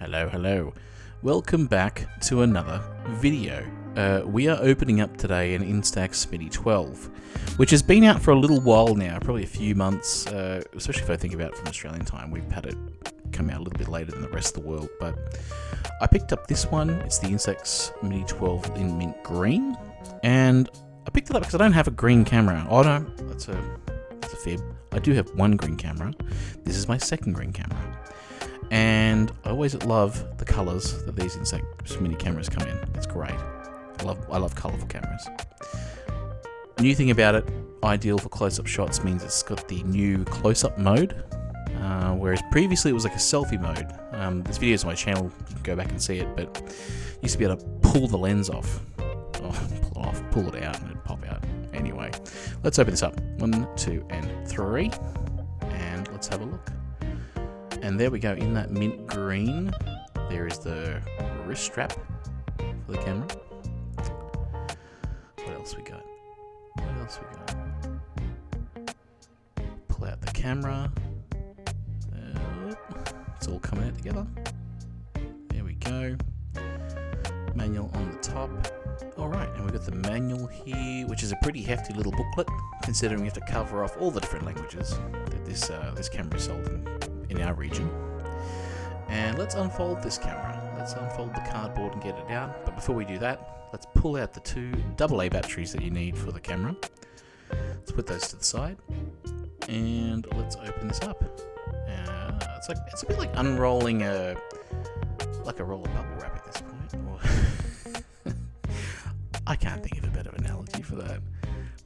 Hello. Welcome back to another video. We are opening up today an Instax Mini 12, which has been out for a little while now, probably a few months, especially if I think about it from Australian time. We've had it come out a little bit later than the rest of the world, but I picked up this one. It's the Instax Mini 12 in mint green, and I picked it up because I don't have a green camera. Oh no, that's a fib. I do have one green camera. This is my second green camera. And I always love the colours that these Instax Mini cameras come in. It's great. I love colourful cameras. New thing about it, ideal for close-up shots, means it's got the new close-up mode, whereas previously it was like a selfie mode. This video is on my channel, you can go back and see it, but you used to be able to pull the lens off. Pull it out and it'd pop out. Anyway, let's open this up. 1, 2, and 3, and let's have a look. And there we go, in that mint green, there is the wrist strap for the camera. What else we got? Pull out the camera. It's all coming out together. There we go. Manual on the top. Alright, and we've got the manual here, which is a pretty hefty little booklet, considering we have to cover off all the different languages that this camera is sold in our region. And let's unfold this camera. Let's unfold the cardboard and get it out. But before we do that, let's pull out the two AA batteries that you need for the camera. Let's put those to the side, and let's open this up. It's a bit like unrolling a roll of bubble wrap at this point. I can't think of a better analogy for that.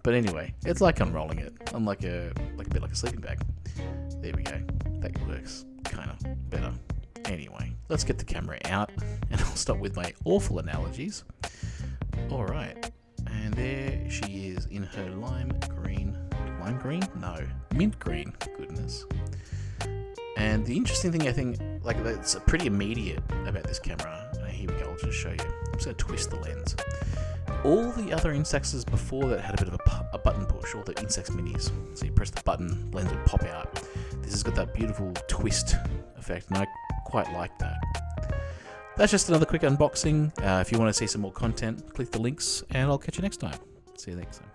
But anyway, it's like unrolling it, unlike a bit like a sleeping bag. There we go. That works kind of better. Anyway, let's get the camera out, and I'll stop with my awful analogies. Alright, and there she is in her mint green, goodness. And the interesting thing, I think, that's pretty immediate about this camera. Here we go, I'll just show you. I'm just going to twist the lens. All the other Instaxes before that had a bit of a button push, all the Instax Minis. So you press the button, lens would pop out. This has got that beautiful twist effect, and I quite like that. That's just another quick unboxing. If you want to see some more content, click the links, and I'll catch you next time. See you next time.